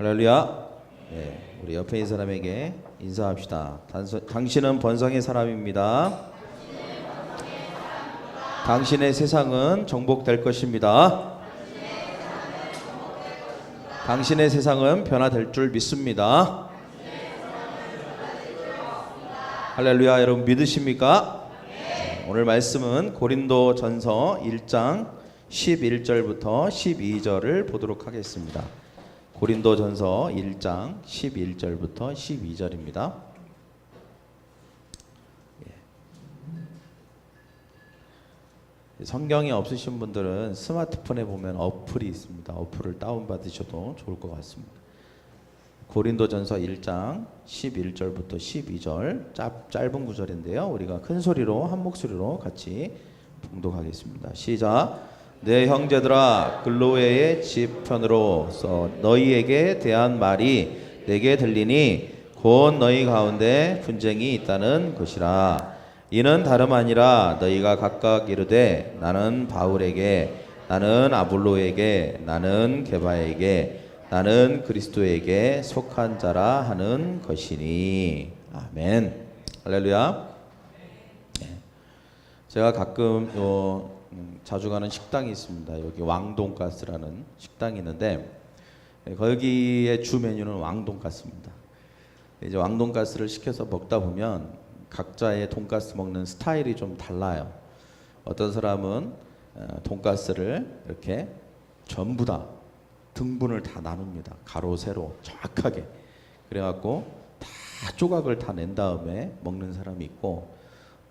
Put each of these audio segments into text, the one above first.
할렐루야. 네, 우리 옆에 있는 사람에게 인사합시다. 당신은 번성의 사람입니다. 당신의 세상은 정복될 것입니다. 당신의 세상은 변화될 줄 믿습니다. 할렐루야. 여러분 믿으십니까? 오늘 말씀은 고린도전서 1장 11절부터 12절을 보도록 하겠습니다. 고린도전서 1장 11절부터 12절입니다. 성경이 없으신 분들은 스마트폰에 보면 어플이 있습니다. 어플을 다운받으셔도 좋을 것 같습니다. 고린도전서 1장 11절부터 12절 짧은 구절인데요. 우리가 큰 소리로 한 목소리로 같이 봉독하겠습니다. 시작. 내 형제들아, 글로웨의 집 편으로서 너희에게 대한 말이 내게 들리니 곧 너희 가운데 분쟁이 있다는 것이라. 이는 다름 아니라 너희가 각각 이르되 나는 바울에게, 나는 아볼로에게, 나는 게바에게, 나는 그리스도에게 속한 자라 하는 것이니. 아멘. 할렐루야. 제가 가끔 자주 가는 식당이 있습니다. 여기 왕돈가스라는 식당이 있는데 거기에 주 메뉴는 왕돈가스입니다. 이제 왕돈가스를 시켜서 먹다 보면 각자의 돈가스 먹는 스타일이 좀 달라요. 어떤 사람은 돈가스를 이렇게 전부 다 등분을 다 나눕니다. 가로 세로 정확하게. 그래갖고 다 조각을 다 낸 다음에 먹는 사람이 있고,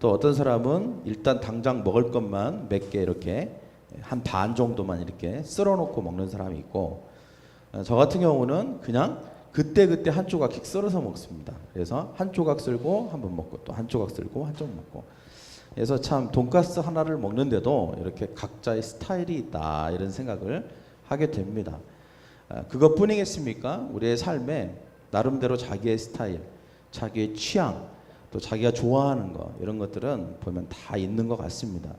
또 어떤 사람은 일단 당장 먹을 것만 몇 개 이렇게 한 반 정도만 이렇게 쓸어 놓고 먹는 사람이 있고, 저 같은 경우는 그냥 그때 한 조각씩 썰어서 먹습니다. 그래서 한 조각 썰고 한 번 먹고 또 한 조각 썰고 한 조각 먹고. 그래서 참 돈가스 하나를 먹는데도 이렇게 각자의 스타일이 있다, 이런 생각을 하게 됩니다. 그것뿐이겠습니까? 우리의 삶에 나름대로 자기의 스타일, 자기의 취향, 또 자기가 좋아하는 거, 이런 것들은 보면 다 있는 것 같습니다.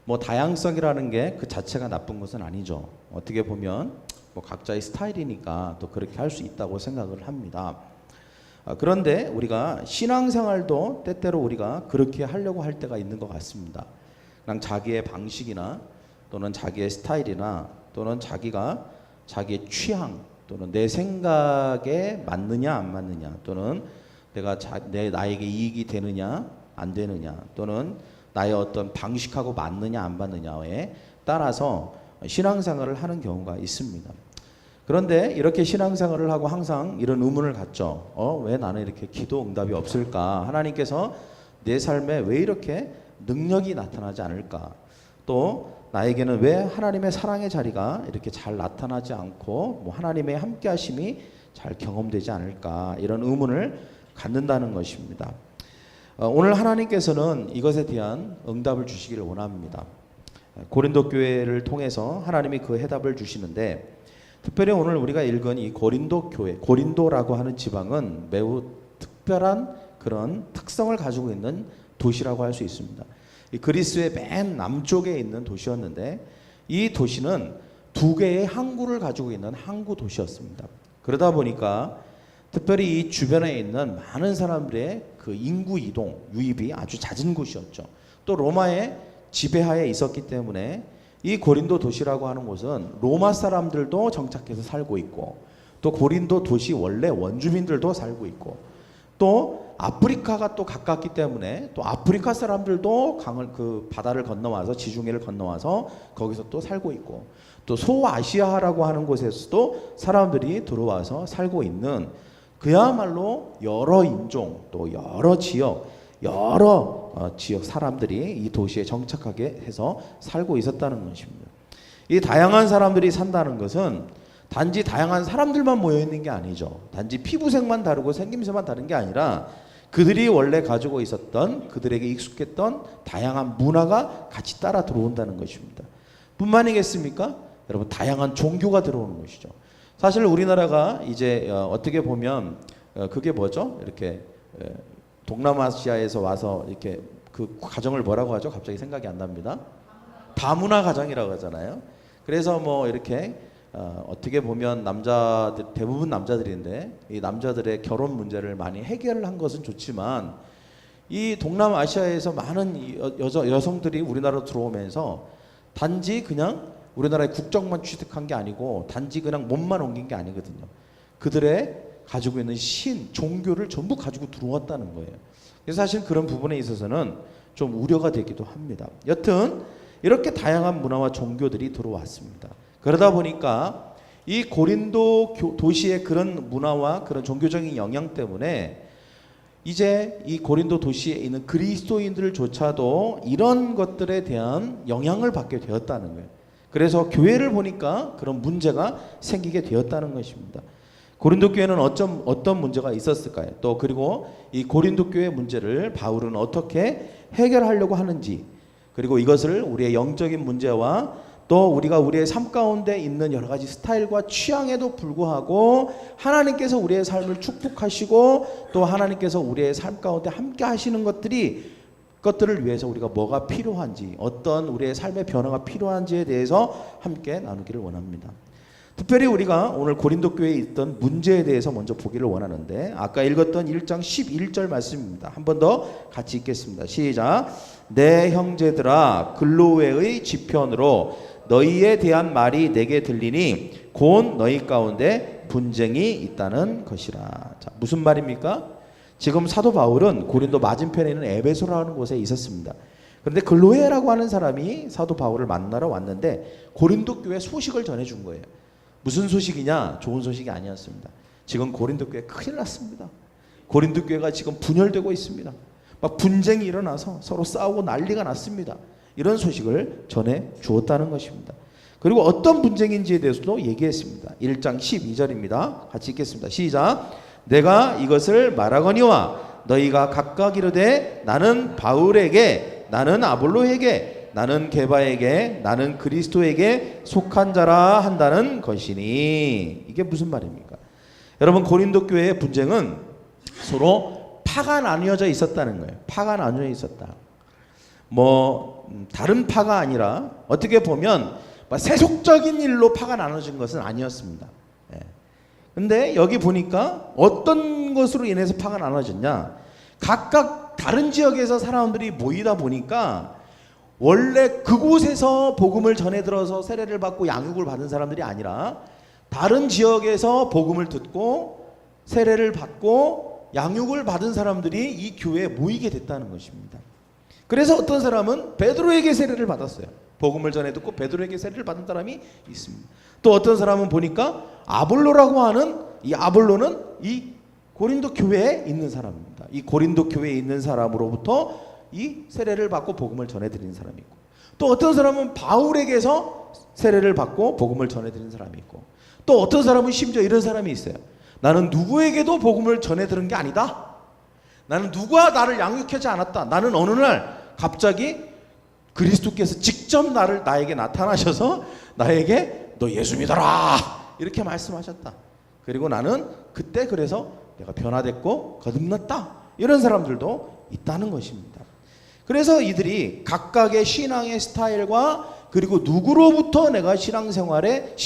뭐 다양성이라는 게 그 자체가 나쁜 것은 아니죠. 어떻게 보면 뭐 각자의 스타일이니까 또 그렇게 할 수 있다고 생각을 합니다. 그런데 우리가 신앙생활도 때때로 우리가 그렇게 하려고 할 때가 있는 것 같습니다. 그냥 자기의 방식이나 또는 자기의 스타일이나 또는 자기가 자기의 취향 또는 내 생각에 맞느냐 안 맞느냐, 또는 내가 나에게 이익이 되느냐 안 되느냐, 또는 나의 어떤 방식하고 맞느냐 안 맞느냐에 따라서 신앙생활을 하는 경우가 있습니다. 그런데 이렇게 신앙생활을 하고 항상 이런 의문을 갖죠. 왜 나는 이렇게 기도 응답이 없을까? 하나님께서 내 삶에 왜 이렇게 능력이 나타나지 않을까? 또 나에게는 왜 하나님의 사랑의 자리가 이렇게 잘 나타나지 않고 뭐 하나님의 함께하심이 잘 경험되지 않을까? 이런 의문을 갖는다는 것입니다. 오늘 하나님께서는 이것에 대한 응답을 주시기를 원합니다. 고린도 교회를 통해서 하나님이 그 해답을 주시는데, 특별히 오늘 우리가 읽은 이 고린도 교회, 고린도라고 하는 지방은 매우 특별한 그런 특성을 가지고 있는 도시라고 할 수 있습니다. 이 그리스의 맨 남쪽에 있는 도시였는데, 이 도시는 두 개의 항구를 가지고 있는 항구 도시였습니다. 그러다 보니까 특별히 이 주변에 있는 많은 사람들의 그 인구 이동, 유입이 아주 잦은 곳이었죠. 또 로마의 지배하에 있었기 때문에 이 고린도 도시라고 하는 곳은 로마 사람들도 정착해서 살고 있고, 또 고린도 도시 원래 원주민들도 살고 있고, 또 아프리카가 또 가깝기 때문에 또 아프리카 사람들도 그 바다를 건너와서 지중해를 건너와서 거기서 또 살고 있고, 또 소아시아라고 하는 곳에서도 사람들이 들어와서 살고 있는, 그야말로 여러 인종 또 여러 지역 사람들이 이 도시에 정착하게 해서 살고 있었다는 것입니다. 이 다양한 사람들이 산다는 것은 단지 다양한 사람들만 모여 있는 게 아니죠. 단지 피부색만 다르고 생김새만 다른 게 아니라 그들이 원래 가지고 있었던, 그들에게 익숙했던 다양한 문화가 같이 따라 들어온다는 것입니다. 뿐만이겠습니까? 여러분, 다양한 종교가 들어오는 것이죠. 사실 우리나라가 이제 어떻게 보면 그게 뭐죠? 이렇게 동남아시아에서 와서 이렇게 그 가정을 뭐라고 하죠? 갑자기 생각이 안 납니다. 다문화 가정이라고 하잖아요. 그래서 뭐 이렇게 어떻게 보면 남자들 대부분 남자들인데 이 남자들의 결혼 문제를 많이 해결한 것은 좋지만 이 동남아시아에서 많은 여성들이 우리나라로 들어오면서 단지 그냥 우리나라의 국적만 취득한 게 아니고 단지 그냥 몸만 옮긴 게 아니거든요. 그들의 가지고 있는 종교를 전부 가지고 들어왔다는 거예요. 그래서 사실 그런 부분에 있어서는 좀 우려가 되기도 합니다. 여튼 이렇게 다양한 문화와 종교들이 들어왔습니다. 그러다 보니까 이 고린도 도시의 그런 문화와 그런 종교적인 영향 때문에 이제 이 고린도 도시에 있는 그리스도인들조차도 이런 것들에 대한 영향을 받게 되었다는 거예요. 그래서 교회를 보니까 그런 문제가 생기게 되었다는 것입니다. 고린도 교회는 어떤 문제가 있었을까요? 또 그리고 이 고린도 교회 문제를 바울은 어떻게 해결하려고 하는지, 그리고 이것을 우리의 영적인 문제와 또 우리가 우리의 삶 가운데 있는 여러 가지 스타일과 취향에도 불구하고 하나님께서 우리의 삶을 축복하시고 또 하나님께서 우리의 삶 가운데 함께 하시는 것들을 위해서 우리가 뭐가 필요한지, 어떤 우리의 삶의 변화가 필요한지에 대해서 함께 나누기를 원합니다. 특별히 우리가 오늘 고린도 교회에 있던 문제에 대해서 먼저 보기를 원하는데, 아까 읽었던 1장 11절 말씀입니다. 한 번 더 같이 읽겠습니다. 시작. 내 형제들아, 글로웨의 지편으로 너희에 대한 말이 내게 들리니 곧 너희 가운데 분쟁이 있다는 것이라. 자, 무슨 말입니까? 지금 사도 바울은 고린도 맞은편에 있는 에베소라는 곳에 있었습니다. 그런데 글로에라고 하는 사람이 사도 바울을 만나러 왔는데 고린도 교회 소식을 전해준 거예요. 무슨 소식이냐? 좋은 소식이 아니었습니다. 지금 고린도 교회 큰일 났습니다. 고린도 교회가 지금 분열되고 있습니다. 막 분쟁이 일어나서 서로 싸우고 난리가 났습니다. 이런 소식을 전해 주었다는 것입니다. 그리고 어떤 분쟁인지에 대해서도 얘기했습니다. 1장 12절입니다. 같이 읽겠습니다. 시작. 내가 이것을 말하거니와 너희가 각각 이르되 나는 바울에게, 나는 아볼로에게, 나는 게바에게, 나는 그리스도에게 속한 자라 한다는 것이니. 이게 무슨 말입니까? 여러분, 고린도 교회의 분쟁은 서로 파가 나뉘어져 있었다는 거예요. 파가 나뉘어 있었다. 다른 파가 아니라 어떻게 보면 세속적인 일로 파가 나눠진 것은 아니었습니다. 근데 여기 보니까 어떤 것으로 인해서 파가 나눠졌냐? 각각 다른 지역에서 사람들이 모이다 보니까 원래 그곳에서 복음을 전해 들어서 세례를 받고 양육을 받은 사람들이 아니라 다른 지역에서 복음을 듣고 세례를 받고 양육을 받은 사람들이 이 교회에 모이게 됐다는 것입니다. 그래서 어떤 사람은 베드로에게 세례를 받았어요. 복음을 전해 듣고 베드로에게 세례를 받은 사람이 있습니다. 또 어떤 사람은 보니까 아볼로라고 하는 이 아볼로는 이 고린도 교회에 있는 사람입니다. 이 고린도 교회에 있는 사람으로부터 이 세례를 받고 복음을 전해드리는 사람이 있고, 또 어떤 사람은 바울에게서 세례를 받고 복음을 전해드리는 사람이 있고, 또 어떤 사람은 심지어 이런 사람이 있어요. 나는 누구에게도 복음을 전해드린 게 아니다. 나는 누가 나를 양육하지 않았다. 나는 어느 날 갑자기 그리스도께서 직접 나에게 나타나셔서 나에게 너 예수 믿어라 이렇게 말씀하셨다. 그리고 나는 그때 그래서 내가 변화됐고 거듭났다. 이런 사람들도 있다는 것입니다. 그래서 이들이 각각의 신앙의 스타일과 그리고 누구로부터 내가 신앙생활을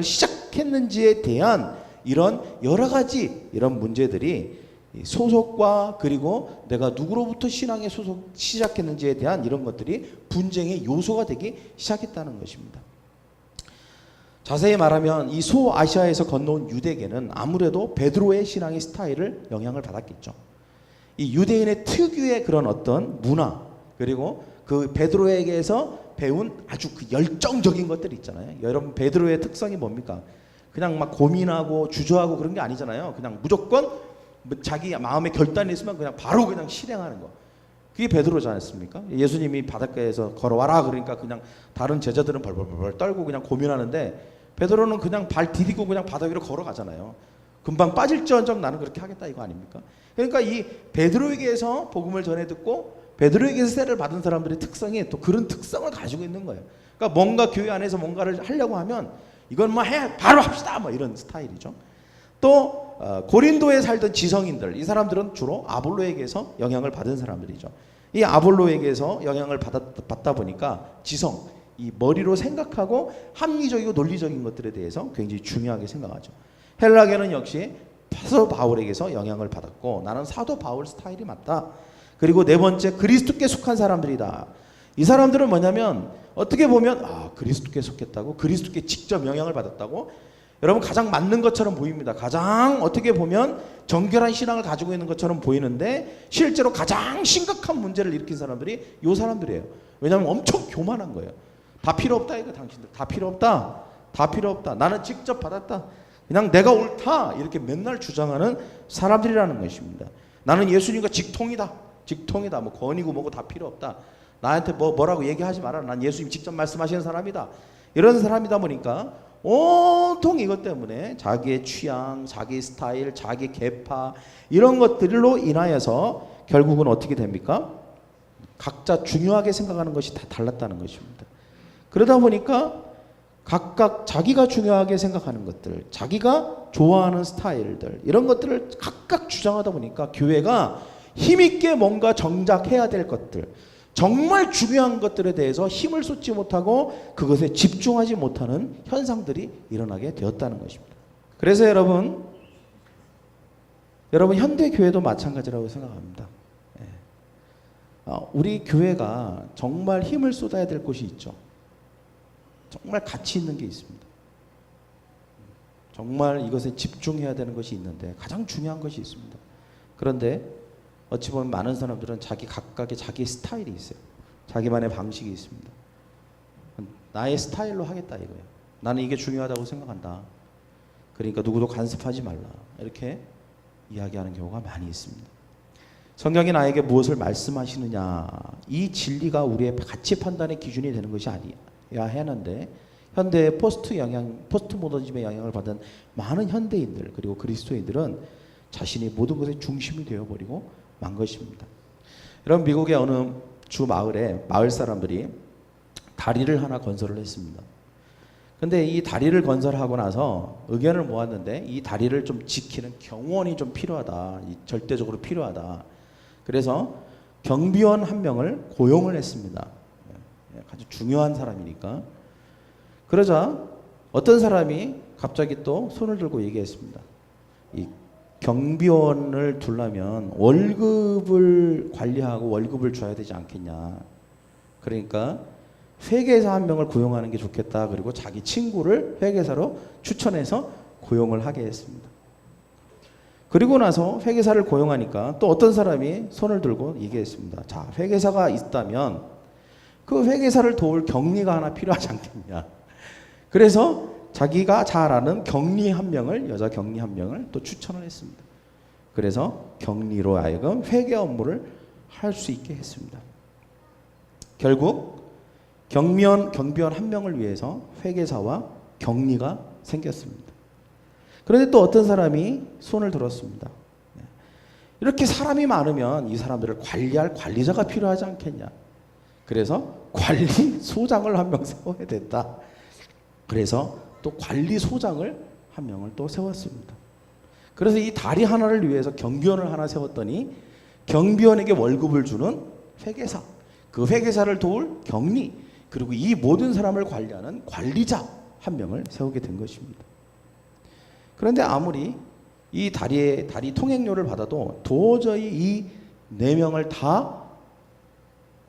시작했는지에 대한 이런 여러 가지 이런 문제들이 소속과 그리고 내가 누구로부터 신앙에 시작했는지에 대한 이런 것들이 분쟁의 요소가 되기 시작했다는 것입니다. 자세히 말하면 이 소아시아에서 건너온 유대계는 아무래도 베드로의 신앙의 스타일을 영향을 받았겠죠. 이 유대인의 특유의 그런 어떤 문화, 그리고 그 베드로에게서 배운 아주 그 열정적인 것들이 있잖아요. 여러분, 베드로의 특성이 뭡니까? 그냥 막 고민하고 주저하고 그런 게 아니잖아요. 그냥 무조건 자기 마음에 결단이 있으면 그냥 바로 그냥 실행하는 거. 그게 베드로지 않습니까? 예수님이 바닷가에서 걸어와라 그러니까 그냥 다른 제자들은 벌벌벌 떨고 그냥 고민하는데 베드로는 그냥 발 디디고 그냥 바다 위로 걸어가잖아요. 금방 빠질지언정 나는 그렇게 하겠다 이거 아닙니까? 그러니까 이 베드로에게서 복음을 전해 듣고 베드로에게서 세례를 받은 사람들의 특성이 또 그런 특성을 가지고 있는 거예요. 그러니까 뭔가 교회 안에서 뭔가를 하려고 하면 이건 뭐 해 바로 합시다 뭐 이런 스타일이죠. 또 고린도에 살던 지성인들, 이 사람들은 주로 아볼로에게서 영향을 받은 사람들이죠. 이 아볼로에게서 영향을 받다 보니까 지성, 이 머리로 생각하고 합리적이고 논리적인 것들에 대해서 굉장히 중요하게 생각하죠. 헬라계는 역시 사도 바울에게서 영향을 받았고 나는 사도 바울 스타일이 맞다. 그리고 네 번째 그리스도께 속한 사람들이다. 이 사람들은 뭐냐면 어떻게 보면 그리스도께 속했다고? 그리스도께 직접 영향을 받았다고? 여러분 가장 맞는 것처럼 보입니다. 가장 어떻게 보면 정결한 신앙을 가지고 있는 것처럼 보이는데 실제로 가장 심각한 문제를 일으킨 사람들이 이 사람들이에요. 왜냐하면 엄청 교만한 거예요. 다 필요 없다 이거 당신들. 다 필요 없다. 다 필요 없다. 나는 직접 받았다. 그냥 내가 옳다. 이렇게 맨날 주장하는 사람들이라는 것입니다. 나는 예수님과 직통이다. 직통이다. 뭐 권위고 뭐고 다 필요 없다. 나한테 뭐라고 얘기하지 마라. 난 예수님 직접 말씀하시는 사람이다. 이런 사람이다 보니까 온통 이것 때문에 자기의 취향, 자기 스타일, 자기 계파 이런 것들로 인하여서 결국은 어떻게 됩니까? 각자 중요하게 생각하는 것이 다 달랐다는 것입니다. 그러다 보니까 각각 자기가 중요하게 생각하는 것들, 자기가 좋아하는 스타일들 이런 것들을 각각 주장하다 보니까 교회가 힘있게 뭔가 정작해야 될 것들, 정말 중요한 것들에 대해서 힘을 쏟지 못하고 그것에 집중하지 못하는 현상들이 일어나게 되었다는 것입니다. 그래서 여러분 현대 교회도 마찬가지라고 생각합니다. 우리 교회가 정말 힘을 쏟아야 될 곳이 있죠. 정말 가치 있는 게 있습니다. 정말 이것에 집중해야 되는 것이 있는데 가장 중요한 것이 있습니다. 그런데 어찌 보면 많은 사람들은 자기 각각의 자기 스타일이 있어요. 자기만의 방식이 있습니다. 나의 스타일로 하겠다 이거예요. 나는 이게 중요하다고 생각한다. 그러니까 누구도 간섭하지 말라. 이렇게 이야기하는 경우가 많이 있습니다. 성경이 나에게 무엇을 말씀하시느냐, 이 진리가 우리의 가치 판단의 기준이 되는 것이 아니야 하는데 현대 포스트 모더니즘의 영향을 받은 많은 현대인들 그리고 그리스도인들은 자신이 모든 것의 중심이 되어버리고 만 것입니다. 여러분 미국의 어느 주 마을에 마을 사람들이 다리를 하나 건설을 했습니다. 근데 이 다리를 건설하고 나서 의견을 모았는데 이 다리를 좀 지키는 경호원이 좀 필요하다. 절대적으로 필요하다. 그래서 경비원 한 명을 고용을 했습니다. 아주 중요한 사람이니까. 그러자 어떤 사람이 갑자기 또 손을 들고 얘기했습니다. 이 경비원을 두려면 월급을 관리하고 월급을 줘야 되지 않겠냐. 그러니까 회계사 한 명을 고용하는 게 좋겠다. 그리고 자기 친구를 회계사로 추천해서 고용을 하게 했습니다. 그리고 나서 회계사를 고용하니까 또 어떤 사람이 손을 들고 얘기했습니다. 자, 회계사가 있다면 그 회계사를 도울 경리가 하나 필요하지 않겠냐. 그래서 자기가 잘 아는 경리 한 명을, 여자 경리 한 명을 또 추천을 했습니다. 그래서 경리로 하여금 회계 업무를 할 수 있게 했습니다. 결국 경비원 한 명을 위해서 회계사와 경리가 생겼습니다. 그런데 또 어떤 사람이 손을 들었습니다. 이렇게 사람이 많으면 이 사람들을 관리할 관리자가 필요하지 않겠냐. 그래서 관리소장을 한 명 세워야 된다. 그래서 또 관리소장을 한 명을 또 세웠습니다. 그래서 이 다리 하나를 위해서 경비원을 하나 세웠더니 경비원에게 월급을 주는 회계사, 그 회계사를 도울 경리, 그리고 이 모든 사람을 관리하는 관리자 한 명을 세우게 된 것입니다. 그런데 아무리 이 다리 통행료를 받아도 도저히 이 4명을 다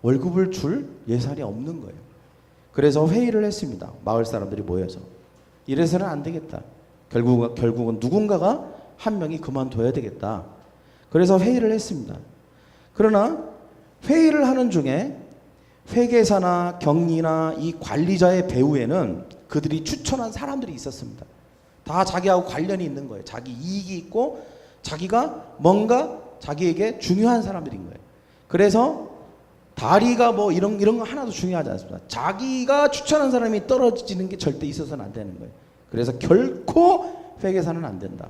월급을 줄 예산이 없는 거예요. 그래서 회의를 했습니다. 마을 사람들이 모여서. 이래서는 안 되겠다. 결국은 누군가가 한 명이 그만둬야 되겠다. 그래서 회의를 했습니다. 그러나 회의를 하는 중에 회계사나 경리나 이 관리자의 배후에는 그들이 추천한 사람들이 있었습니다. 다 자기하고 관련이 있는 거예요. 자기 이익이 있고 자기가 뭔가 자기에게 중요한 사람들인 거예요. 그래서 다리가 뭐 이런 거 하나도 중요하지 않습니다. 자기가 추천한 사람이 떨어지는 게 절대 있어서는 안 되는 거예요. 그래서 결코 회계사는 안 된다.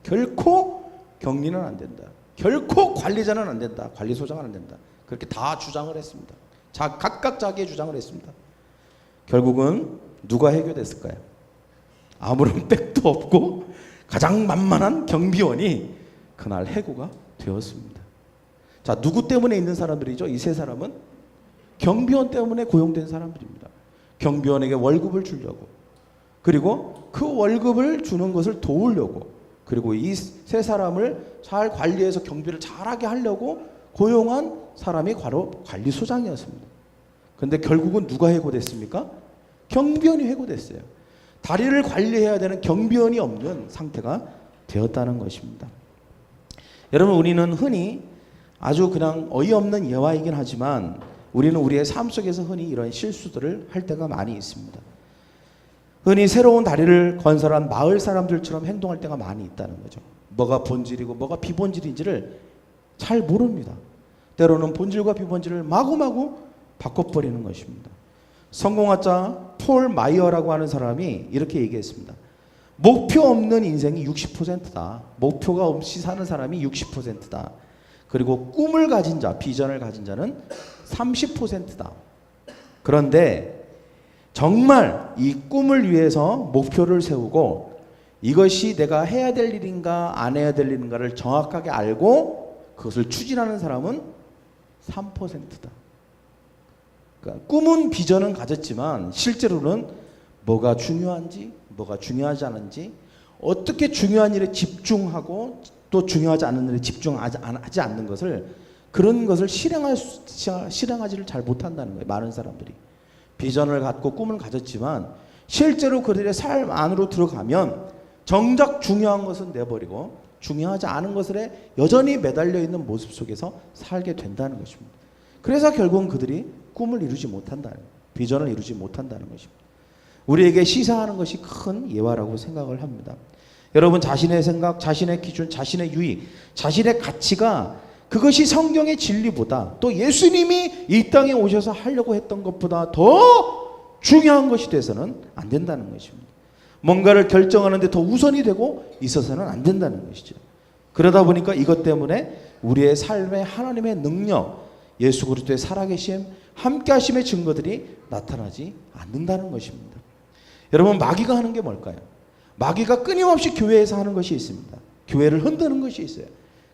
결코 경리는 안 된다. 결코 관리자는 안 된다. 관리소장은 안 된다. 그렇게 다 주장을 했습니다. 각각 자기의 주장을 했습니다. 결국은 누가 해결됐을까요? 아무런 백도 없고 가장 만만한 경비원이 그날 해고가 되었습니다. 자, 누구 때문에 있는 사람들이죠? 이 세 사람은 경비원 때문에 고용된 사람들입니다. 경비원에게 월급을 주려고, 그리고 그 월급을 주는 것을 도우려고, 그리고 이 세 사람을 잘 관리해서 경비를 잘하게 하려고 고용한 사람이 바로 관리소장이었습니다. 그런데 결국은 누가 해고됐습니까? 경비원이 해고됐어요. 다리를 관리해야 되는 경비원이 없는 상태가 되었다는 것입니다. 여러분, 우리는 흔히 아주 그냥 어이없는 예화이긴 하지만 우리는 우리의 삶 속에서 흔히 이런 실수들을 할 때가 많이 있습니다. 흔히 새로운 다리를 건설한 마을 사람들처럼 행동할 때가 많이 있다는 거죠. 뭐가 본질이고 뭐가 비본질인지를 잘 모릅니다. 때로는 본질과 비본질을 마구마구 바꿔버리는 것입니다. 성공학자 폴 마이어라고 하는 사람이 이렇게 얘기했습니다. 목표 없는 인생이 60%다. 목표가 없이 사는 사람이 60%다. 그리고 꿈을 가진 자, 비전을 가진 자는 30%다. 그런데 정말 이 꿈을 위해서 목표를 세우고 이것이 내가 해야 될 일인가 안 해야 될 일인가를 정확하게 알고 그것을 추진하는 사람은 3%다. 그러니까 꿈은 비전은 가졌지만 실제로는 뭐가 중요한지 뭐가 중요하지 않은지, 어떻게 중요한 일에 집중하고 또 중요하지 않은 일에 집중하지 않는 것을, 그런 것을 실행하지를 잘 못한다는 거예요. 많은 사람들이 비전을 갖고 꿈을 가졌지만 실제로 그들의 삶 안으로 들어가면 정작 중요한 것은 내버리고 중요하지 않은 것에 여전히 매달려 있는 모습 속에서 살게 된다는 것입니다. 그래서 결국은 그들이 꿈을 이루지 못한다는, 비전을 이루지 못한다는 것입니다. 우리에게 시사하는 것이 큰 예화라고 생각을 합니다. 여러분, 자신의 생각, 자신의 기준, 자신의 유익, 자신의 가치가 그것이 성경의 진리보다, 또 예수님이 이 땅에 오셔서 하려고 했던 것보다 더 중요한 것이 돼서는 안 된다는 것입니다. 뭔가를 결정하는데 더 우선이 되고 있어서는 안 된다는 것이죠. 그러다 보니까 이것 때문에 우리의 삶에 하나님의 능력, 예수 그리스도의 살아계심, 함께하심의 증거들이 나타나지 않는다는 것입니다. 여러분, 마귀가 하는 게 뭘까요? 마귀가 끊임없이 교회에서 하는 것이 있습니다. 교회를 흔드는 것이 있어요.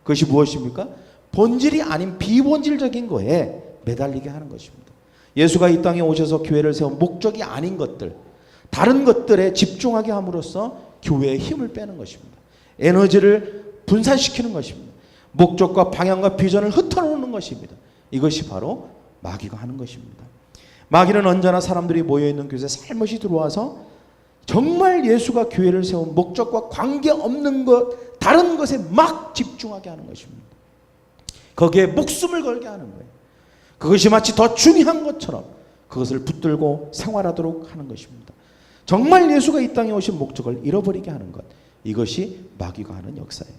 그것이 무엇입니까? 본질이 아닌 비본질적인 거에 매달리게 하는 것입니다. 예수가 이 땅에 오셔서 교회를 세운 목적이 아닌 것들, 다른 것들에 집중하게 함으로써 교회의 힘을 빼는 것입니다. 에너지를 분산시키는 것입니다. 목적과 방향과 비전을 흩어놓는 것입니다. 이것이 바로 마귀가 하는 것입니다. 마귀는 언제나 사람들이 모여있는 곳에 살며시 들어와서 정말 예수가 교회를 세운 목적과 관계없는 것, 다른 것에 막 집중하게 하는 것입니다. 거기에 목숨을 걸게 하는 거예요. 그것이 마치 더 중요한 것처럼 그것을 붙들고 생활하도록 하는 것입니다. 정말 예수가 이 땅에 오신 목적을 잃어버리게 하는 것, 이것이 마귀가 하는 역사예요.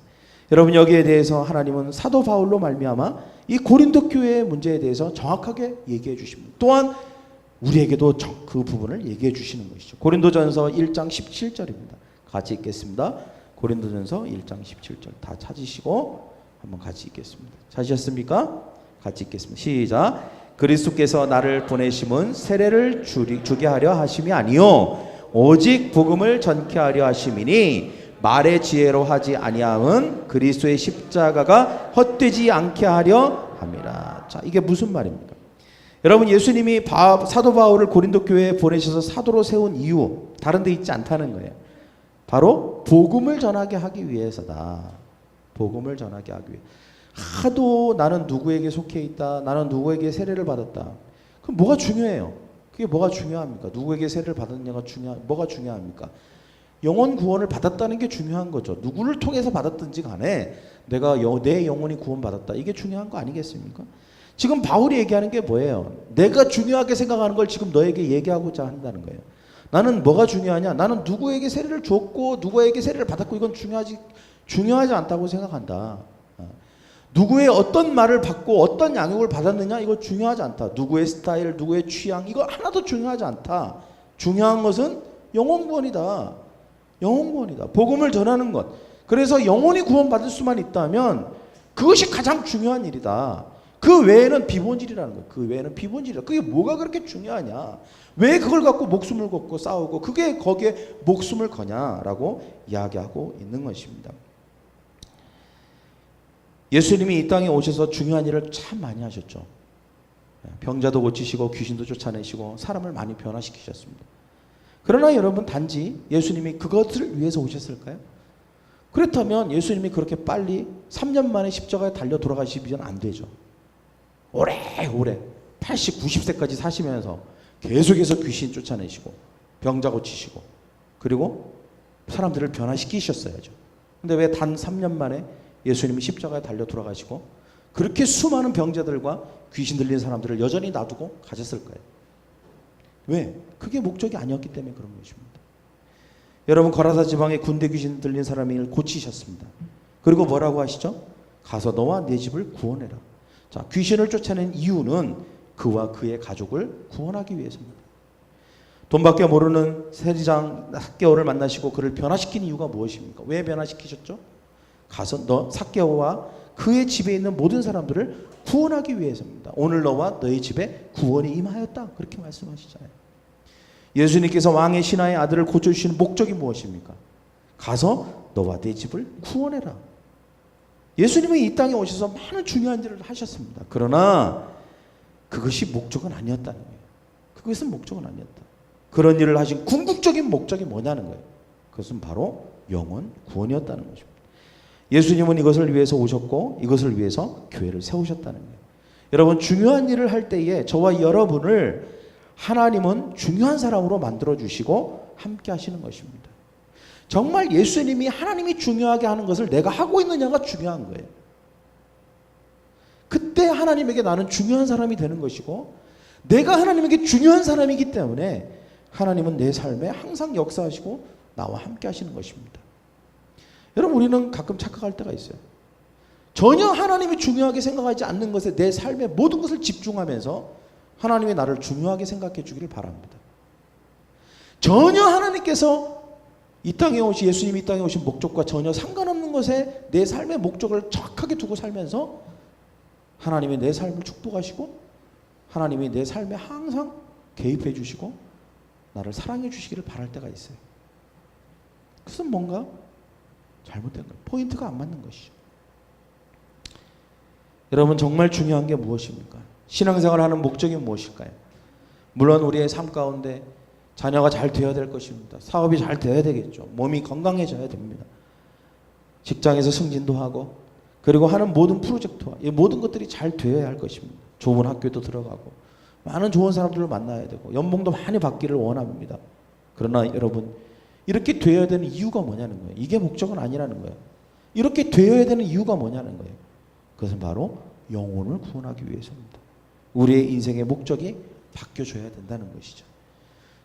여러분, 여기에 대해서 하나님은 사도 바울로 말미암아 이 고린도 교회의 문제에 대해서 정확하게 얘기해 주십니다. 또한 우리에게도 그 부분을 얘기해 주시는 것이죠. 고린도전서 1장 17절입니다. 같이 읽겠습니다. 고린도전서 1장 17절 다 찾으시고 한번 같이 읽겠습니다. 찾으셨습니까? 같이 읽겠습니다. 시작. 그리스도께서 나를 보내심은 세례를 주게 하려 하심이 아니요 오직 복음을 전케 하려 하심이니 말의 지혜로 하지 아니함은 그리스도의 십자가가 헛되지 않게 하려 함이라. 자, 이게 무슨 말입니까? 여러분, 예수님이 사도 바울을 고린도 교회에 보내셔서 사도로 세운 이유 다른 데 있지 않다는 거예요. 바로 복음을 전하게 하기 위해서다. 복음을 전하게 하기 위해. 하도 나는 누구에게 속해 있다, 나는 누구에게 세례를 받았다. 그럼 뭐가 중요해요? 그게 뭐가 중요합니까? 누구에게 세례를 받았냐가 뭐가 중요합니까? 영혼 구원을 받았다는 게 중요한 거죠. 누구를 통해서 받았든지 간에 내가 내 영혼이 구원받았다, 이게 중요한 거 아니겠습니까? 지금 바울이 얘기하는 게 뭐예요? 내가 중요하게 생각하는 걸 지금 너에게 얘기하고자 한다는 거예요. 나는 뭐가 중요하냐? 나는 누구에게 세례를 줬고 누구에게 세례를 받았고 이건 중요하지 않다고 생각한다. 누구의 어떤 말을 받고 어떤 양육을 받았느냐, 이거 중요하지 않다. 누구의 스타일, 누구의 취향, 이거 하나도 중요하지 않다. 중요한 것은 영혼 구원이다. 영혼 구원이다. 복음을 전하는 것. 그래서 영혼이 구원받을 수만 있다면 그것이 가장 중요한 일이다. 그 외에는 비본질이라는 거예요. 그 외에는 비본질이다. 그게 뭐가 그렇게 중요하냐? 왜 그걸 갖고 목숨을 걸고 싸우고 그게 거기에 목숨을 거냐라고 이야기하고 있는 것입니다. 예수님이 이 땅에 오셔서 중요한 일을 참 많이 하셨죠. 병자도 고치시고 귀신도 쫓아내시고 사람을 많이 변화시키셨습니다. 그러나 여러분, 단지 예수님이 그것을 위해서 오셨을까요? 그렇다면 예수님이 그렇게 빨리 3년 만에 십자가에 달려 돌아가시면 안 되죠. 오래오래 80, 90세까지 사시면서 계속해서 귀신 쫓아내시고 병자 고치시고 그리고 사람들을 변화시키셨어야죠. 근데 왜 단 3년 만에 예수님이 십자가에 달려 돌아가시고 그렇게 수많은 병자들과 귀신 들린 사람들을 여전히 놔두고 가셨을까요? 왜? 그게 목적이 아니었기 때문에 그런 것입니다. 여러분, 거라사 지방에 군대 귀신 들린 사람을 고치셨습니다. 그리고 뭐라고 하시죠? 가서 너와 네 집을 구원해라. 자, 귀신을 쫓아낸 이유는 그와 그의 가족을 구원하기 위해서입니다. 돈밖에 모르는 세리장 삭개오를 만나시고 그를 변화시킨 이유가 무엇입니까? 왜 변화시키셨죠? 가서 너 삭개오와 그의 집에 있는 모든 사람들을 구원하기 위해서입니다. 오늘 너와 너희 집에 구원이 임하였다. 그렇게 말씀하시잖아요. 예수님께서 왕의 신하의 아들을 고쳐주시는 목적이 무엇입니까? 가서 너와 내 집을 구원해라. 예수님은 이 땅에 오셔서 많은 중요한 일을 하셨습니다. 그러나 그것이 목적은 아니었다는 거예요. 그것은 목적은 아니었다. 그런 일을 하신 궁극적인 목적이 뭐냐는 거예요. 그것은 바로 영혼 구원이었다는 것입니다. 예수님은 이것을 위해서 오셨고 이것을 위해서 교회를 세우셨다는 거예요. 여러분, 중요한 일을 할 때에 저와 여러분을 하나님은 중요한 사람으로 만들어주시고 함께 하시는 것입니다. 정말 예수님이 하나님이 중요하게 하는 것을 내가 하고 있느냐가 중요한 거예요. 그때 하나님에게 나는 중요한 사람이 되는 것이고 내가 하나님에게 중요한 사람이기 때문에 하나님은 내 삶에 항상 역사하시고 나와 함께 하시는 것입니다. 여러분, 우리는 가끔 착각할 때가 있어요. 전혀 하나님이 중요하게 생각하지 않는 것에 내 삶의 모든 것을 집중하면서 하나님이 나를 중요하게 생각해 주기를 바랍니다. 전혀 하나님께서 이 땅에 오신 예수님이 이 땅에 오신 목적과 전혀 상관없는 것에 내 삶의 목적을 정확하게 두고 살면서 하나님이 내 삶을 축복하시고 하나님이 내 삶에 항상 개입해 주시고 나를 사랑해 주시기를 바랄 때가 있어요. 그것은 뭔가 잘못된 거예요. 포인트가 안 맞는 것이죠. 여러분, 정말 중요한 게 무엇입니까? 신앙생활을 하는 목적이 무엇일까요? 물론 우리의 삶 가운데 자녀가 잘 되어야 될 것입니다. 사업이 잘 되어야 되겠죠. 몸이 건강해져야 됩니다. 직장에서 승진도 하고 그리고 하는 모든 프로젝트와 이 모든 것들이 잘 되어야 할 것입니다. 좋은 학교도 들어가고 많은 좋은 사람들을 만나야 되고 연봉도 많이 받기를 원합니다. 그러나 여러분, 이렇게 되어야 되는 이유가 뭐냐는 거예요. 이게 목적은 아니라는 거예요. 이렇게 되어야 되는 이유가 뭐냐는 거예요. 그것은 바로 영혼을 구원하기 위해서입니다. 우리의 인생의 목적이 바뀌어줘야 된다는 것이죠.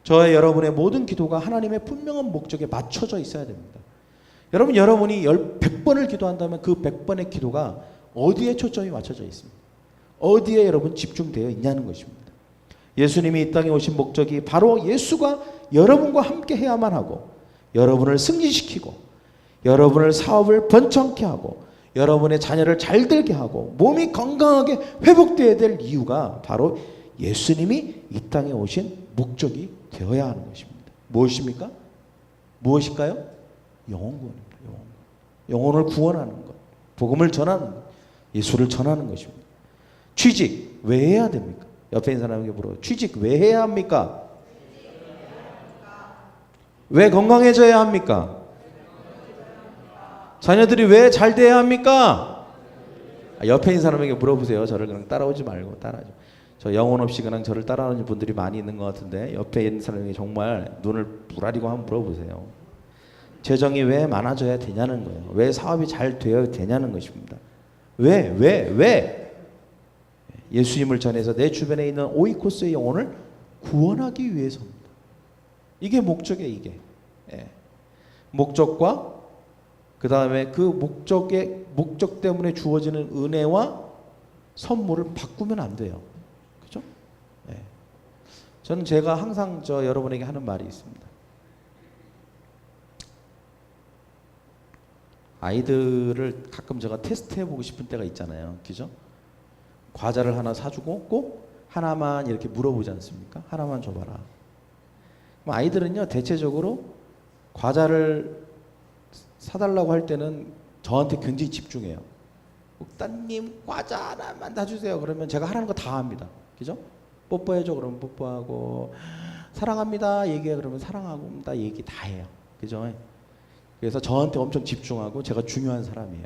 저와 여러분의 모든 기도가 하나님의 분명한 목적에 맞춰져 있어야 됩니다. 여러분, 여러분이 100번을 기도한다면 그 100번의 기도가 어디에 초점이 맞춰져 있습니까? 어디에 여러분 집중되어 있냐는 것입니다. 예수님이 이 땅에 오신 목적이 바로 예수가 여러분과 함께 해야만 하고 여러분을 승진시키고 여러분을 사업을 번창케 하고 여러분의 자녀를 잘 되게 하고 몸이 건강하게 회복되어야 될 이유가 바로 예수님이 이 땅에 오신 목적이 되어야 하는 것입니다. 무엇입니까? 무엇일까요? 영혼구원입니다. 영혼을 구원하는 것, 복음을 전하는 것, 예수를 전하는 것입니다. 취직 왜 해야 됩니까? 옆에 있는 사람에게 물어요. 취직 왜 해야 합니까? 왜 건강해져야 합니까? 자녀들이 왜 잘 돼야 합니까? 옆에 있는 사람에게 물어보세요. 저를 그냥 따라오지 말고 따라하죠. 저 영혼 없이 그냥 저를 따라오는 분들이 많이 있는 것 같은데 옆에 있는 사람에게 정말 눈을 부라리고 한번 물어보세요. 재정이 왜 많아져야 되냐는 거예요. 왜 사업이 잘 되어야 되냐는 것입니다. 왜? 예수님을 전해서 내 주변에 있는 오이코스의 영혼을 구원하기 위해서입니다. 이게 목적이에요. 이게 목적과 그 다음에 그 목적 때문에 주어지는 은혜와 선물을 바꾸면 안 돼요. 그죠? 저는 제가 항상 여러분에게 하는 말이 있습니다. 아이들을 가끔 제가 테스트 해보고 싶은 때가 있잖아요. 그죠? 과자를 하나 사주고 꼭 하나만 이렇게 물어보지 않습니까? 하나만 줘봐라. 그럼 아이들은요, 대체적으로 과자를 사달라고 할 때는 저한테 굉장히 집중해요. 따님 과자 하나만 다 주세요. 그러면 제가 하라는 거 다 합니다. 그죠? 뽀뽀해줘 그러면 뽀뽀하고, 사랑합니다 얘기해 그러면 사랑합니다 얘기 다 해요. 그죠? 그래서 저한테 엄청 집중하고 제가 중요한 사람이에요.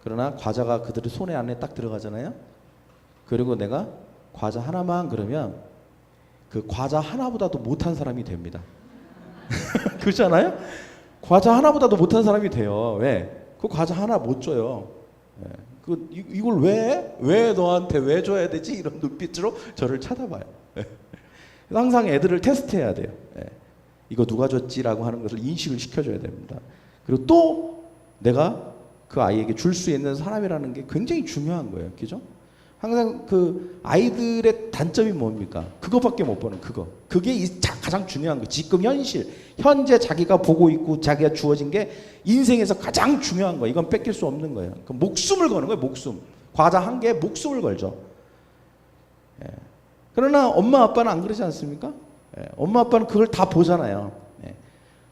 그러나 과자가 그들의 손에 안에 딱 들어가잖아요. 그리고 내가 과자 하나만 그러면 그 과자 하나보다도 못한 사람이 됩니다. 그렇잖아요? 과자 하나보다도 못한 사람이 돼요. 왜? 그 과자 하나 못 줘요. 예. 이걸 왜 너한테 왜 줘야 되지? 이런 눈빛으로 저를 쳐다봐요. 예. 항상 애들을 테스트해야 돼요. 예. 이거 누가 줬지라고 하는 것을 인식을 시켜줘야 됩니다. 그리고 또 내가 그 아이에게 줄 수 있는 사람이라는 게 굉장히 중요한 거예요. 그죠? 항상 그 아이들의 단점이 뭡니까? 그거밖에 못 보는 그거. 그게 가장 중요한 거. 지금 현실, 현재 자기가 보고 있고 자기가 주어진 게 인생에서 가장 중요한 거. 이건 뺏길 수 없는 거예요. 그 목숨을 거는 거예요. 목숨. 과자 한 개에 목숨을 걸죠. 예. 그러나 엄마 아빠는 안 그러지 않습니까? 예. 엄마 아빠는 그걸 다 보잖아요. 예.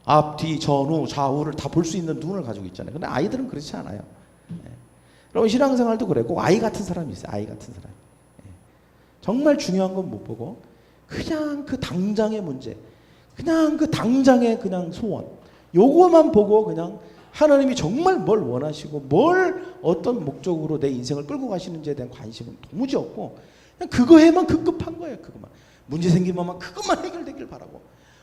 앞, 뒤, 전후, 좌우를 다 볼 수 있는 눈을 가지고 있잖아요. 근데 아이들은 그렇지 않아요. 예. 여러분 신앙생활도 그래. 꼭 아이 같은 사람이 있어요. 아이 같은 사람. 예. 정말 중요한 건 못 보고 그냥 그 당장의 문제, 그냥 그 당장의 그냥 소원, 요거만 보고 그냥 하나님이 정말 뭘 원하시고 뭘 어떤 목적으로 내 인생을 끌고 가시는지에 대한 관심은 도무지 없고 그냥 그거에만 급급한 거예요. 그것만. 문제 생기면 그것만 해결되길 바라고.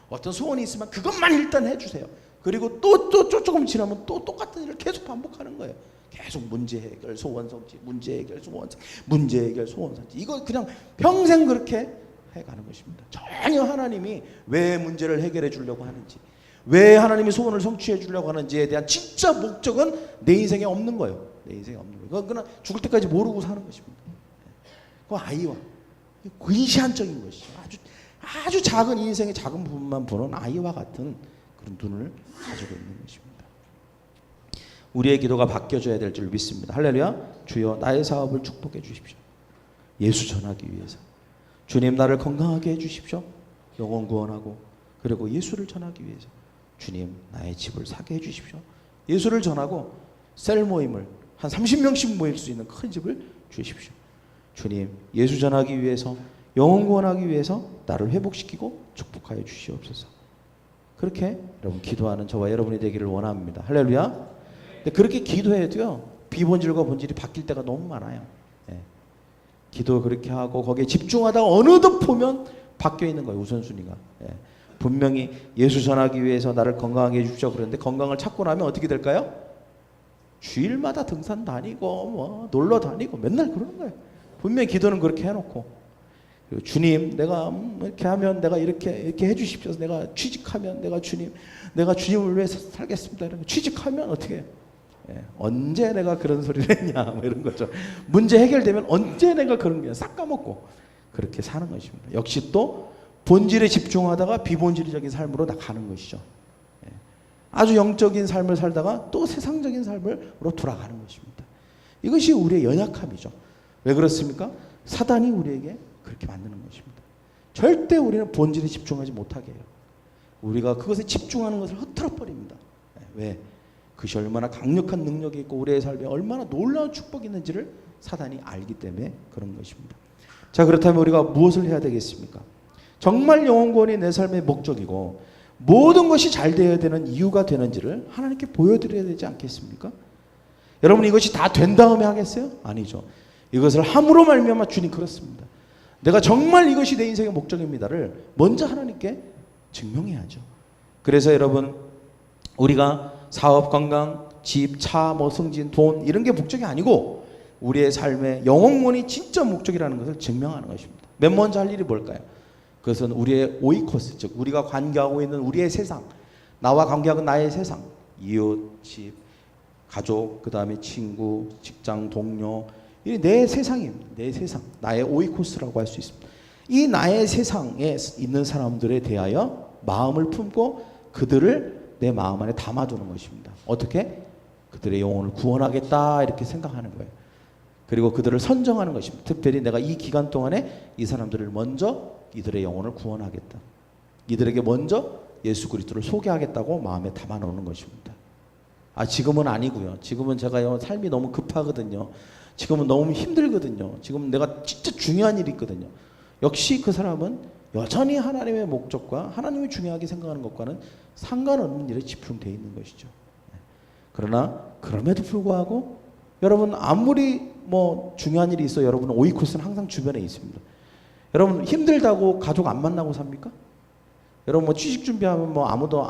어떤 소원이 있으면 그것만 일단 해주세요. 그리고 또 조금 지나면 또 똑같은 일을 계속 반복하는 거예요. 계속 문제 해결, 소원 성취, 문제 해결, 소원 성취, 문제 해결, 소원 성취. 이거 그냥 평생 그렇게 해가는 것입니다. 전혀 하나님이 왜 문제를 해결해 주려고 하는지, 왜 하나님이 소원을 성취해 주려고 하는지에 대한 진짜 목적은 내 인생에 없는 거예요. 내 인생에 없는 거예요. 그건 그냥 죽을 때까지 모르고 사는 것입니다. 그 아이와 근시안적인 것이죠. 아주 작은 인생의 작은 부분만 보는 아이와 같은 그런 눈을 가지고 있는 것입니다. 우리의 기도가 바뀌어져야 될 줄 믿습니다. 할렐루야. 주여 나의 사업을 축복해 주십시오. 예수 전하기 위해서. 주님 나를 건강하게 해 주십시오. 영혼 구원하고 그리고 예수를 전하기 위해서. 주님 나의 집을 사게 해 주십시오. 예수를 전하고 셀 모임을 한 30명씩 모일 수 있는 큰 집을 주십시오. 주님 예수 전하기 위해서 영혼 구원하기 위해서 나를 회복시키고 축복하여 주시옵소서. 그렇게 여러분 기도하는 저와 여러분이 되기를 원합니다. 할렐루야. 근데 그렇게 기도해도요 비본질과 본질이 바뀔 때가 너무 많아요. 예. 기도 그렇게 하고 거기에 집중하다가 어느덧 보면 바뀌어 있는 거예요. 우선순위가. 예. 분명히 예수 전하기 위해서 나를 건강하게 해주십시오 그랬는데 건강을 찾고 나면 어떻게 될까요? 주일마다 등산 다니고 뭐 놀러 다니고 맨날 그러는 거예요. 분명히 기도는 그렇게 해놓고 그리고 주님 내가 이렇게 하면 내가 이렇게 해주십시오. 내가 취직하면 내가 주님을 위해서 살겠습니다. 이런 취직하면 어떻게 해요? 예, 언제 내가 그런 소리를 했냐 뭐 이런 거죠. 문제 해결되면 언제 내가 그런 게 싹 까먹고 그렇게 사는 것입니다. 역시 또 본질에 집중하다가 비본질적인 삶으로 나가는 것이죠. 예, 아주 영적인 삶을 살다가 또 세상적인 삶으로 돌아가는 것입니다. 이것이 우리의 연약함이죠. 왜 그렇습니까? 사단이 우리에게 그렇게 만드는 것입니다. 절대 우리는 본질에 집중하지 못하게 해요. 우리가 그것에 집중하는 것을 흐트러 버립니다. 왜? 그것이 얼마나 강력한 능력이 있고 우리의 삶에 얼마나 놀라운 축복이 있는지를 사단이 알기 때문에 그런 것입니다. 자, 그렇다면 우리가 무엇을 해야 되겠습니까? 정말 영혼구원이 내 삶의 목적이고 모든 것이 잘 되어야 되는 이유가 되는지를 하나님께 보여드려야 되지 않겠습니까? 여러분 이것이 다 된 다음에 하겠어요? 아니죠. 이것을 함으로 말미암아 주님 그렇습니다. 내가 정말 이것이 내 인생의 목적입니다를 먼저 하나님께 증명해야죠. 그래서 여러분 우리가 사업, 건강, 집, 차, 뭐 승진, 돈 이런 게 목적이 아니고 우리의 삶의 영혼원이 진짜 목적이라는 것을 증명하는 것입니다. 맨 먼저 할 일이 뭘까요? 그것은 우리의 오이코스, 즉 우리가 관계하고 있는 우리의 세상, 나와 관계하는 나의 세상, 이웃, 집, 가족, 그 다음에 친구, 직장, 동료, 이 내 세상입니다. 내 세상, 나의 오이코스라고 할 수 있습니다. 이 나의 세상에 있는 사람들에 대하여 마음을 품고 그들을 내 마음 안에 담아두는 것입니다. 어떻게? 그들의 영혼을 구원하겠다 이렇게 생각하는 거예요. 그리고 그들을 선정하는 것입니다. 특별히 내가 이 기간 동안에 이 사람들을 먼저 이들의 영혼을 구원하겠다. 이들에게 먼저 예수 그리스도를 소개하겠다고 마음에 담아놓는 것입니다. 지금은 아니고요. 지금은 제가 삶이 너무 급하거든요. 지금은 너무 힘들거든요. 지금 내가 진짜 중요한 일이 있거든요. 역시 그 사람은 여전히 하나님의 목적과 하나님이 중요하게 생각하는 것과는 상관없는 일에 집중되어 있는 것이죠. 그러나 그럼에도 불구하고 여러분 아무리 뭐 중요한 일이 있어 여러분은 오이코스는 항상 주변에 있습니다. 여러분 힘들다고 가족 안 만나고 삽니까? 여러분 뭐 취직 준비하면 뭐 아무도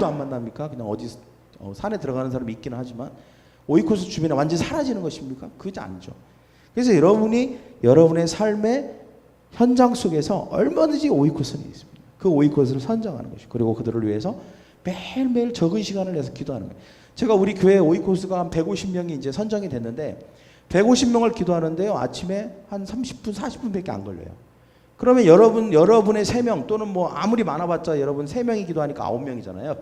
안 만납니까? 그냥 어디 산에 들어가는 사람이 있기는 하지만 오이코스 주변에 완전히 사라지는 것입니까? 그게 아니죠. 그래서 여러분이 여러분의 삶의 현장 속에서 얼마든지 오이코스는 있습니다. 그 오이코스를 선정하는 것이고 그리고 그들을 위해서 매일매일 적은 시간을 내서 기도하는 거예요. 제가 우리 교회 오이코스가 한 150명이 이제 선정이 됐는데 150명을 기도하는데요. 아침에 한 30분, 40분밖에 안 걸려요. 그러면 여러분의 3명 또는 뭐 아무리 많아봤자 여러분 3명이 기도하니까 9명이잖아요.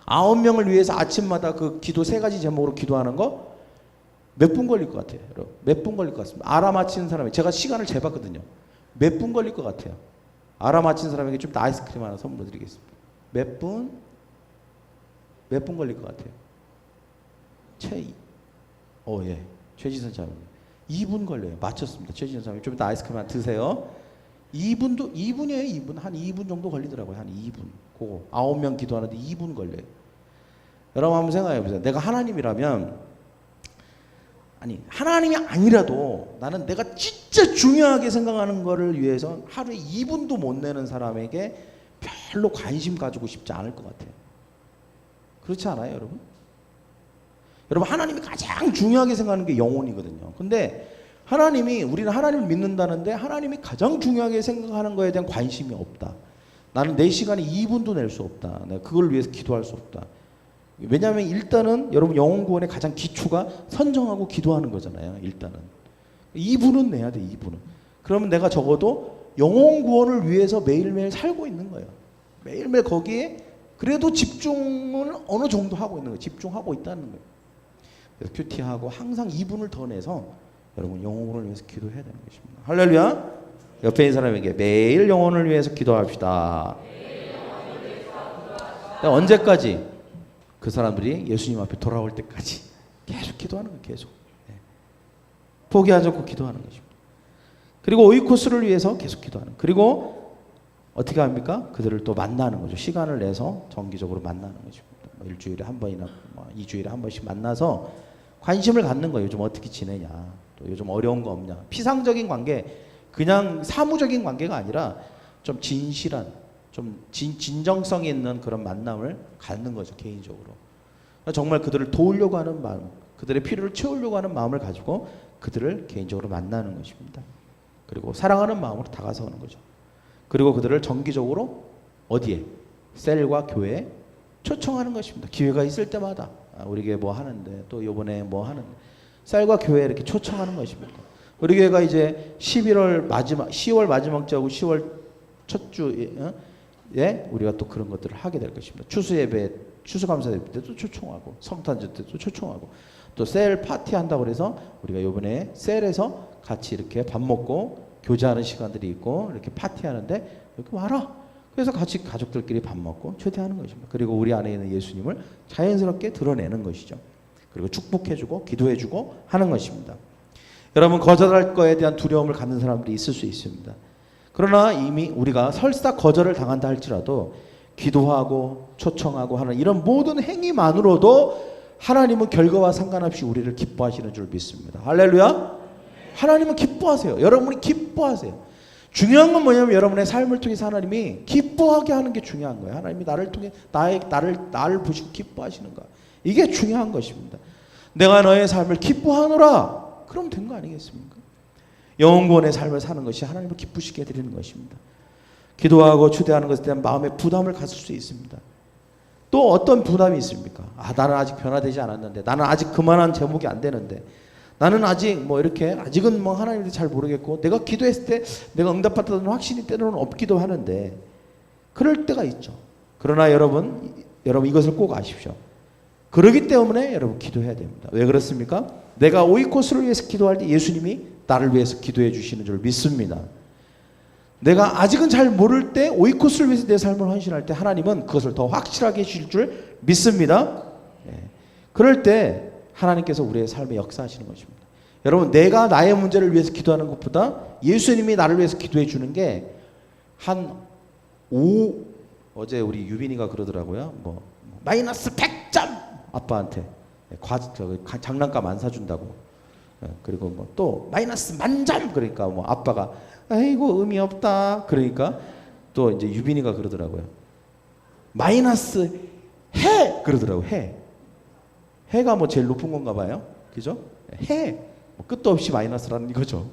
9명을 위해서 아침마다 그 기도 3가지 제목으로 기도하는 거 몇 분 걸릴 것 같아요? 여러분? 몇 분 걸릴 것 같습니다. 알아맞히는 사람이 제가 시간을 재봤거든요. 몇 분 걸릴 것 같아요? 알아맞힌 사람에게 좀 더 아이스크림 하나 선물로 드리겠습니다. 몇 분 걸릴 것 같아요? 예. 최지선 자매님. 2분 걸려요. 맞췄습니다. 최지선 자매님. 좀 이따 아이스크림 하나 드세요. 2분이에요. 2분. 한 2분 정도 걸리더라고요. 한 2분. 그거 9명 기도하는데 2분 걸려요. 여러분 한번 생각해 보세요. 내가 하나님이라면 하나님이 아니라도 나는 내가 진짜 중요하게 생각하는 거를 위해서 하루에 2분도 못 내는 사람에게 별로 관심 가지고 싶지 않을 것 같아요. 그렇지 않아요, 여러분? 여러분 하나님이 가장 중요하게 생각하는 게 영혼이거든요. 근데 우리는 하나님을 믿는다는데 하나님이 가장 중요하게 생각하는 거에 대한 관심이 없다. 나는 내 시간에 2분도 낼 수 없다. 내가 그걸 위해서 기도할 수 없다. 왜냐하면 일단은 여러분 영혼 구원의 가장 기초가 선정하고 기도하는 거잖아요. 일단은 2분은 내야 돼. 2분은. 그러면 내가 적어도 영혼 구원을 위해서 매일매일 살고 있는 거예요. 매일매일 거기에 그래도 집중을 어느 정도 하고 있는 거예요. 집중하고 있다는 거예요. 그래서 큐티하고 항상 2분을 더 내서 여러분 영혼을 위해서 기도해야 되는 것입니다. 할렐루야. 옆에 있는 사람에게 매일 영혼을 위해서 기도합시다. 언제까지? 그 사람들이 예수님 앞에 돌아올 때까지 계속 기도하는 거예요. 계속. 포기하지 않고 기도하는 것입니다. 그리고 오이코스를 위해서 계속 기도하는. 그리고 어떻게 합니까? 그들을 또 만나는 거죠. 시간을 내서 정기적으로 만나는 것입니다. 일주일에 한 번이나 2주일에 한 번씩 만나서 관심을 갖는 거예요. 요즘 어떻게 지내냐. 또 요즘 어려운 거 없냐. 피상적인 관계, 그냥 사무적인 관계가 아니라 좀 진실한, 좀 진정성이 있는 그런 만남을 갖는 거죠. 개인적으로. 정말 그들을 도우려고 하는 마음, 그들의 필요를 채우려고 하는 마음을 가지고 그들을 개인적으로 만나는 것입니다. 그리고 사랑하는 마음으로 다가서는 거죠. 그리고 그들을 정기적으로 어디에? 셀과 교회에 초청하는 것입니다. 기회가 있을 때마다 우리 교회 뭐 하는데 또 이번에 뭐 하는데 셀과 교회에 이렇게 초청하는 것입니다. 우리 교회가 이제 10월 마지막 주하고 10월 첫 주에 우리가 또 그런 것들을 하게 될 것입니다. 추수예배, 추수감사 예배 때도 초청하고 성탄절 때도 초청하고 또 셀 파티 한다고 그래서 우리가 이번에 셀에서 같이 이렇게 밥 먹고 교제하는 시간들이 있고 이렇게 파티하는데 이렇게 와라. 그래서 같이 가족들끼리 밥 먹고 초대하는 것입니다. 그리고 우리 안에 있는 예수님을 자연스럽게 드러내는 것이죠. 그리고 축복해주고 기도해주고 하는 것입니다. 여러분 거절할 거에 대한 두려움을 갖는 사람들이 있을 수 있습니다. 그러나 이미 우리가 설사 거절을 당한다 할지라도 기도하고 초청하고 하는 이런 모든 행위만으로도 하나님은 결과와 상관없이 우리를 기뻐하시는 줄 믿습니다. 할렐루야. 하나님은 기뻐하세요. 여러분이 기뻐하세요. 중요한 건 뭐냐면 여러분의 삶을 통해서 하나님이 기뻐하게 하는 게 중요한 거예요. 하나님이 나를 통해 나를 보시고 기뻐하시는 거. 이게 중요한 것입니다. 내가 너의 삶을 기뻐하노라. 그럼 된 거 아니겠습니까? 영혼구원의 삶을 사는 것이 하나님을 기쁘시게 해드리는 것입니다. 기도하고 추대하는 것에 대한 마음의 부담을 가질 수 있습니다. 또 어떤 부담이 있습니까? 나는 아직 변화되지 않았는데, 나는 아직 그만한 제목이 안 되는데, 나는 아직 아직은 하나님도 잘 모르겠고, 내가 기도했을 때 내가 응답받았다는 확신이 때로는 없기도 하는데, 그럴 때가 있죠. 그러나 여러분 이것을 꼭 아십시오. 그러기 때문에 여러분 기도해야 됩니다. 왜 그렇습니까? 내가 오이코스를 위해서 기도할 때 예수님이 나를 위해서 기도해 주시는 줄 믿습니다. 내가 아직은 잘 모를 때 오이코스를 위해서 내 삶을 헌신할 때 하나님은 그것을 더 확실하게 해주실 줄 믿습니다. 그럴 때 하나님께서 우리의 삶에 역사하시는 것입니다. 여러분, 내가 나의 문제를 위해서 기도하는 것보다 예수님이 나를 위해서 기도해 주는 게 어제 우리 유빈이가 그러더라고요. 뭐 마이너스 100점 아빠한테 장난감 안 사준다고. 그리고 뭐 또 마이너스 10,000점 그러니까 뭐 아빠가 아이고 의미 없다. 그러니까 또 이제 유빈이가 그러더라고요. 마이너스 해 그러더라고. 해가 뭐 제일 높은 건가 봐요. 그죠? 뭐 끝도 없이 마이너스라는 이거죠.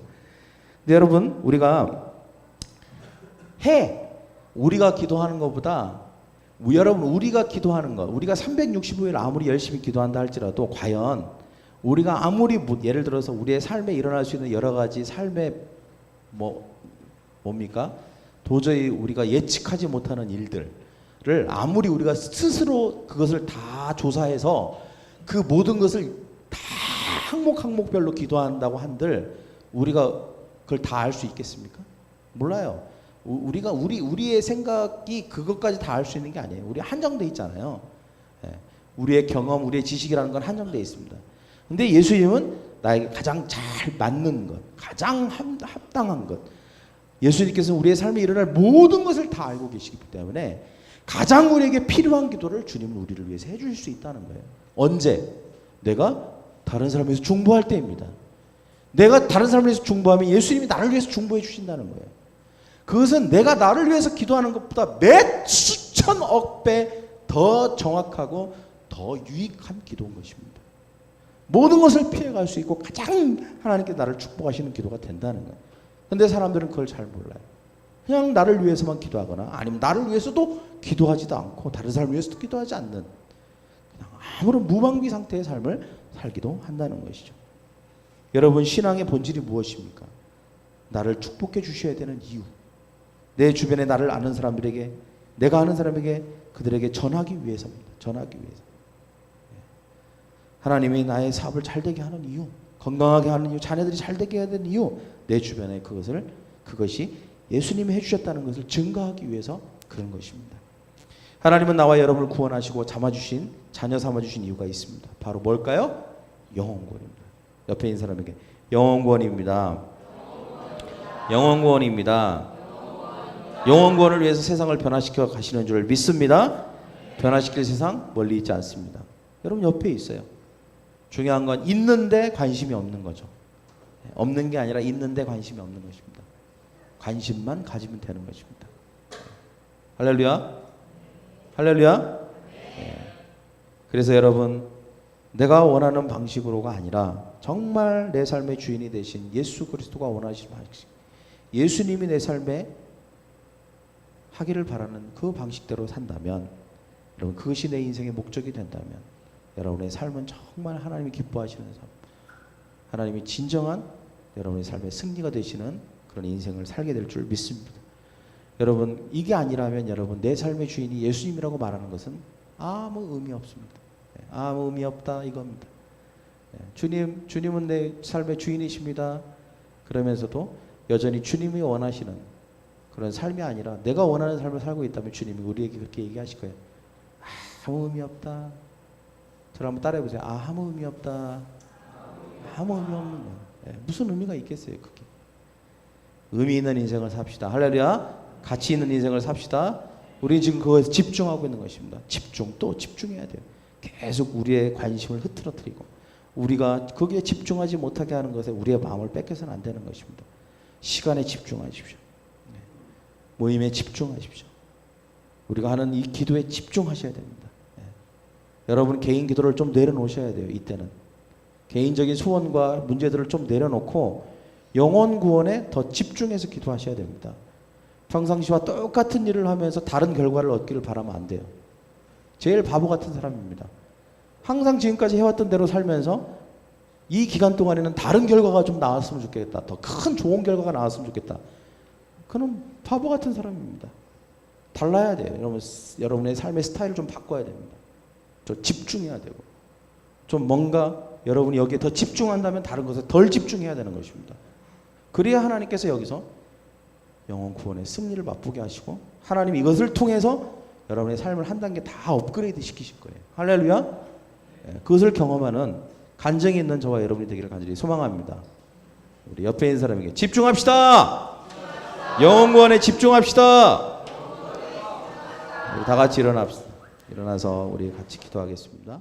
근데 여러분, 우리가 우리가 기도하는 것보다 여러분, 우리가 기도하는 것, 우리가 365일 아무리 열심히 기도한다 할지라도 과연 우리가 아무리 예를 들어서 우리의 삶에 일어날 수 있는 여러 가지 삶의 뭡니까? 도저히 우리가 예측하지 못하는 일들을 아무리 우리가 스스로 그것을 다 조사해서 그 모든 것을 다 항목별로 기도한다고 한들 우리가 그걸 다 알 수 있겠습니까? 몰라요. 우리의 생각이 그것까지 다 알 수 있는 게 아니에요. 우리 한정돼 있잖아요. 우리의 경험, 우리의 지식이라는 건 한정돼 있습니다. 근데 예수님은 나에게 가장 잘 맞는 것, 가장 합당한 것, 예수님께서는 우리의 삶에 일어날 모든 것을 다 알고 계시기 때문에 가장 우리에게 필요한 기도를 주님은 우리를 위해서 해주실 수 있다는 거예요. 언제? 내가 다른 사람을 위해서 중보할 때입니다. 내가 다른 사람을 위해서 중보하면 예수님이 나를 위해서 중보해 주신다는 거예요. 그것은 내가 나를 위해서 기도하는 것보다 몇 수천억 배 더 정확하고 더 유익한 기도인 것입니다. 모든 것을 피해갈 수 있고 가장 하나님께 나를 축복하시는 기도가 된다는 거예요. 그런데 사람들은 그걸 잘 몰라요. 그냥 나를 위해서만 기도하거나 아니면 나를 위해서도 기도하지도 않고 다른 사람을 위해서도 기도하지 않는 그냥 아무런 무방비 상태의 삶을 살기도 한다는 것이죠. 여러분, 신앙의 본질이 무엇입니까? 나를 축복해 주셔야 되는 이유. 내 주변에 나를 아는 사람들에게, 내가 아는 사람에게 그들에게 전하기 위해서입니다. 전하기 위해서. 하나님이 나의 사업을 잘되게 하는 이유, 건강하게 하는 이유, 자녀들이 잘되게 해야 되는 이유, 내 주변에 그것이 예수님이 해주셨다는 것을 증거하기 위해서 그런 것입니다. 하나님은 나와 여러분을 구원하시고 자녀 삼아주신 이유가 있습니다. 바로 뭘까요? 영혼구원입니다. 옆에 있는 사람에게 영혼구원입니다. 영혼구원입니다. 영혼구원을 위해서 세상을 변화시켜 가시는 줄 믿습니다. 변화시킬 세상 멀리 있지 않습니다. 여러분 옆에 있어요. 중요한 건 있는데 관심이 없는 거죠. 없는 게 아니라 있는데 관심이 없는 것입니다. 관심만 가지면 되는 것입니다. 할렐루야. 할렐루야. 그래서 여러분, 내가 원하는 방식으로가 아니라 정말 내 삶의 주인이 되신 예수 그리스도가 원하시는 방식, 예수님이 내 삶에 하기를 바라는 그 방식대로 산다면, 여러분 그것이 내 인생의 목적이 된다면 여러분의 삶은 정말 하나님이 기뻐하시는 삶, 하나님이 진정한 여러분의 삶의 승리가 되시는 그런 인생을 살게 될 줄 믿습니다. 여러분, 이게 아니라면 여러분 내 삶의 주인이 예수님이라고 말하는 것은 아무 의미 없습니다. 아무 의미 없다 이겁니다. 주님은 내 삶의 주인이십니다. 그러면서도 여전히 주님이 원하시는 그런 삶이 아니라 내가 원하는 삶을 살고 있다면 주님이 우리에게 그렇게 얘기하실 거예요. 아무 의미 없다. 저를 한번 따라해 보세요. 아무 의미 없다. 아무 의미 없는 거예요. 무슨 의미가 있겠어요, 그게. 의미 있는 인생을 삽시다. 할렐루야. 가치 있는 인생을 삽시다. 우리는 지금 그거에 집중하고 있는 것입니다. 또 집중해야 돼요. 계속 우리의 관심을 흐트러뜨리고 우리가 거기에 집중하지 못하게 하는 것에 우리의 마음을 뺏겨서는 안 되는 것입니다. 시간에 집중하십시오. 모임에 집중하십시오. 우리가 하는 이 기도에 집중하셔야 됩니다. 여러분 개인 기도를 좀 내려놓으셔야 돼요. 이때는 개인적인 소원과 문제들을 좀 내려놓고 영혼 구원에 더 집중해서 기도하셔야 됩니다. 평상시와 똑같은 일을 하면서 다른 결과를 얻기를 바라면 안 돼요. 제일 바보 같은 사람입니다. 항상 지금까지 해왔던 대로 살면서 이 기간 동안에는 다른 결과가 좀 나왔으면 좋겠다. 더 큰 좋은 결과가 나왔으면 좋겠다. 그는 바보 같은 사람입니다. 달라야 돼요. 여러분의 삶의 스타일을 좀 바꿔야 됩니다. 좀 집중해야 되고 좀 뭔가 여러분이 여기에 더 집중한다면 다른 것에 덜 집중해야 되는 것입니다. 그래야 하나님께서 여기서 영혼 구원의 승리를 맛보게 하시고 하나님 이것을 통해서 여러분의 삶을 한 단계 다 업그레이드 시키실 거예요. 할렐루야. 그것을 경험하는 간증이 있는 저와 여러분이 되기를 간절히 소망합니다. 우리 옆에 있는 사람에게 집중합시다. 영혼 구원에 집중합시다. 우리 다 같이 일어나서 우리 같이 기도하겠습니다.